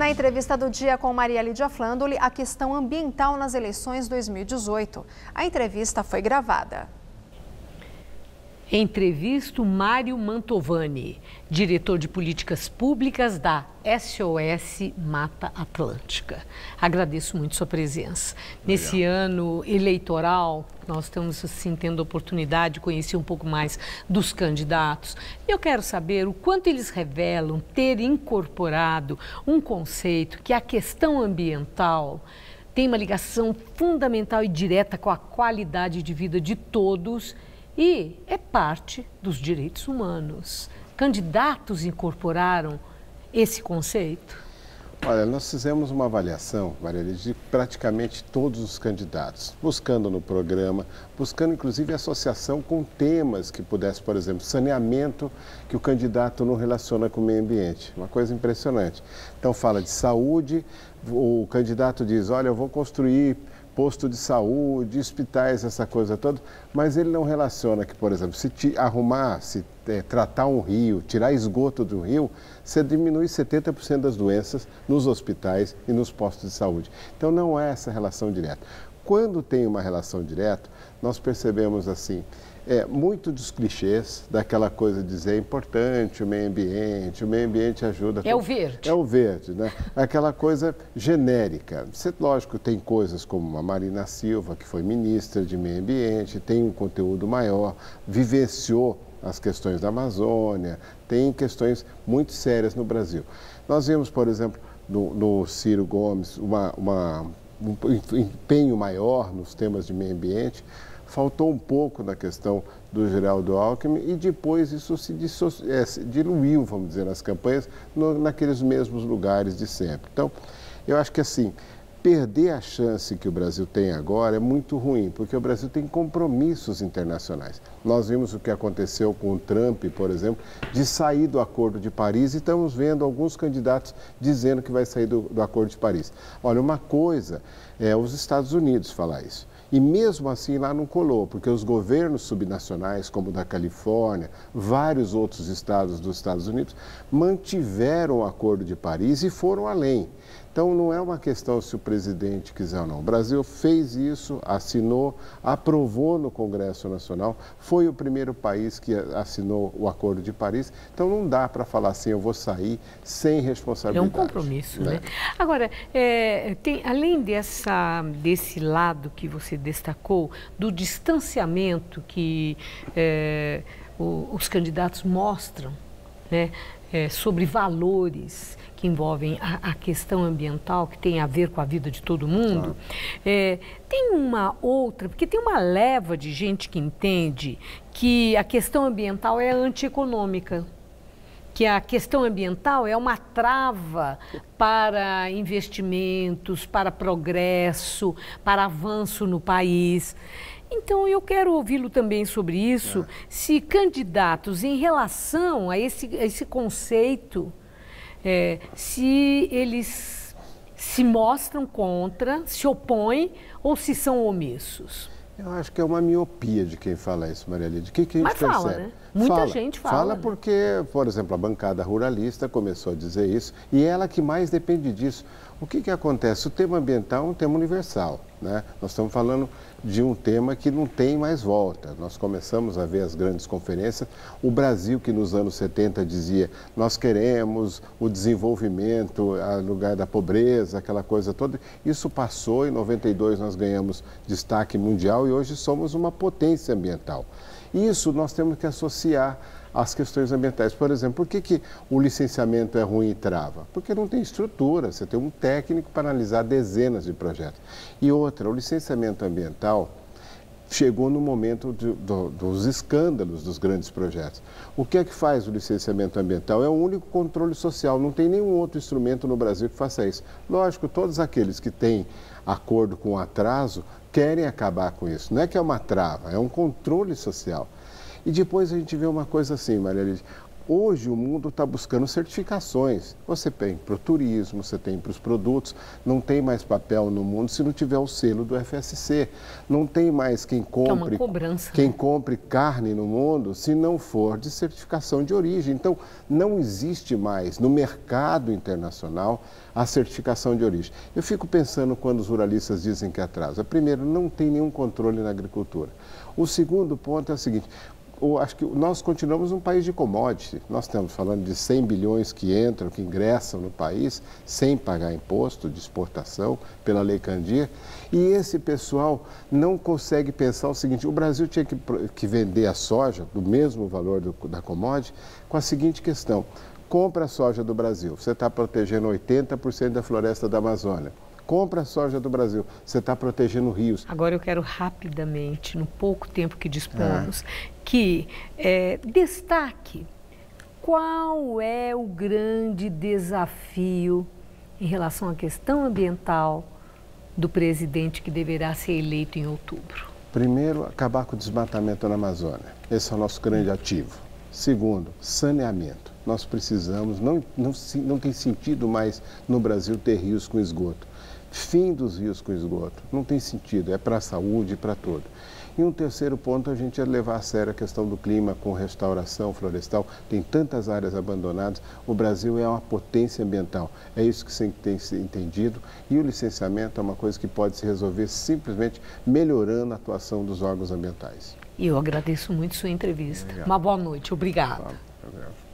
Na entrevista do dia com Maria Lídia Flandoli, a questão ambiental nas eleições 2018. A entrevista foi gravada. Entrevisto Mário Mantovani, diretor de políticas públicas da SOS Mata Atlântica. Agradeço muito sua presença. Nesse ano eleitoral, nós estamos assim, tendo a oportunidade de conhecer um pouco mais dos candidatos. Eu quero saber o quanto eles revelam ter incorporado um conceito que a questão ambiental tem uma ligação fundamental e direta com a qualidade de vida de todos e é parte dos direitos humanos. Candidatos incorporaram esse conceito? Olha, nós fizemos uma avaliação, Maria Lídia, de praticamente todos os candidatos, buscando no programa, buscando inclusive associação com temas que pudesse, por exemplo, saneamento, que o candidato não relaciona com o meio ambiente. Uma coisa impressionante. Então fala de saúde, o candidato diz, olha, eu vou construir posto de saúde, hospitais, essa coisa toda, mas ele não relaciona que, por exemplo, se tratar um rio, tirar esgoto do rio, você diminui 70% das doenças nos hospitais e nos postos de saúde. Então não é essa relação direta. Quando tem uma relação direta, nós percebemos assim, muito dos clichês, daquela coisa de dizer é importante o meio ambiente ajuda. É o verde. É o verde, né? Aquela coisa genérica. Lógico, tem coisas como a Marina Silva, que foi ministra de meio ambiente, tem um conteúdo maior, vivenciou as questões da Amazônia, tem questões muito sérias no Brasil. Nós vimos, por exemplo, no Ciro Gomes, um empenho maior nos temas de meio ambiente. Faltou um pouco na questão do Geraldo Alckmin e depois isso se diluiu, vamos dizer, nas campanhas, naqueles mesmos lugares de sempre. Então, eu acho que assim, perder a chance que o Brasil tem agora é muito ruim, porque o Brasil tem compromissos internacionais. Nós vimos o que aconteceu com o Trump, por exemplo, de sair do Acordo de Paris e estamos vendo alguns candidatos dizendo que vai sair do Acordo de Paris. Olha, uma coisa é os Estados Unidos falar isso. E mesmo assim lá não colou, porque os governos subnacionais, como o da Califórnia, vários outros estados dos Estados Unidos, mantiveram o Acordo de Paris e foram além. Então não é uma questão se o presidente quiser ou não. O Brasil fez isso, assinou, aprovou no Congresso Nacional, foi o primeiro país que assinou o Acordo de Paris. Então não dá para falar assim, eu vou sair sem responsabilidade. É um compromisso, né? Agora, além desse lado que você destacou, do distanciamento que os candidatos mostram, né, sobre valores que envolvem a questão ambiental, que tem a ver com a vida de todo mundo, tem uma outra, porque tem uma leva de gente que entende que a questão ambiental é antieconômica, que a questão ambiental é uma trava para investimentos, para progresso, para avanço no país. Então, eu quero ouvi-lo também sobre isso, se candidatos em relação a esse conceito, se eles se mostram contra, se opõem ou se são omissos. Eu acho que é uma miopia de quem fala isso, Maria Lídia. O que a gente percebe? Fala, né? Muita gente fala. Fala né? porque, por exemplo, a bancada ruralista começou a dizer isso e ela que mais depende disso. O que acontece? O tema ambiental é um tema universal, né? Nós estamos falando de um tema que não tem mais volta. Nós começamos a ver as grandes conferências. O Brasil, que nos anos 70 dizia, nós queremos o desenvolvimento, o lugar da pobreza, aquela coisa toda. Isso passou, em 92 nós ganhamos destaque mundial e hoje somos uma potência ambiental. Isso nós temos que associar às questões ambientais. Por exemplo, por que o licenciamento é ruim e trava? Porque não tem estrutura, você tem um técnico para analisar dezenas de projetos. E outra, o licenciamento ambiental chegou no momento dos escândalos dos grandes projetos. O que é que faz o licenciamento ambiental? É o único controle social, não tem nenhum outro instrumento no Brasil que faça isso. Lógico, todos aqueles que têm acordo com atraso querem acabar com isso. Não é que é uma trava, é um controle social. E depois a gente vê uma coisa assim, Maria Lídia, Hoje o mundo está buscando certificações. Você tem para o turismo, você tem para os produtos. Não tem mais papel no mundo se não tiver o selo do FSC. Não tem mais quem compre, é uma cobrança, quem compre carne no mundo se não for de certificação de origem. Então, não existe mais no mercado internacional a certificação de origem. Eu fico pensando quando os ruralistas dizem que atrasa. Primeiro, não tem nenhum controle na agricultura. O segundo ponto é o seguinte: acho que nós continuamos um país de commodity. Nós estamos falando de 100 bilhões que entram, que ingressam no país, sem pagar imposto de exportação pela Lei Candir. E esse pessoal não consegue pensar o seguinte: o Brasil tinha que vender a soja do mesmo valor da commodity com a seguinte questão: compra a soja do Brasil, você está protegendo 80% da floresta da Amazônia. Compra a soja do Brasil, você está protegendo rios. Agora eu quero rapidamente, no pouco tempo que dispomos, que destaque qual é o grande desafio em relação à questão ambiental do presidente que deverá ser eleito em outubro. Primeiro, acabar com o desmatamento na Amazônia. Esse é o nosso grande ativo. Segundo, saneamento. Nós precisamos, não tem sentido mais no Brasil ter rios com esgoto. Fim dos rios com esgoto. Não tem sentido, é para a saúde e para tudo. E um terceiro ponto, a gente é levar a sério a questão do clima com restauração florestal. Tem tantas áreas abandonadas. O Brasil é uma potência ambiental. É isso que tem que ser entendido. E o licenciamento é uma coisa que pode se resolver simplesmente melhorando a atuação dos órgãos ambientais. E eu agradeço muito sua entrevista. Obrigado. Uma boa noite. Obrigada. Obrigado.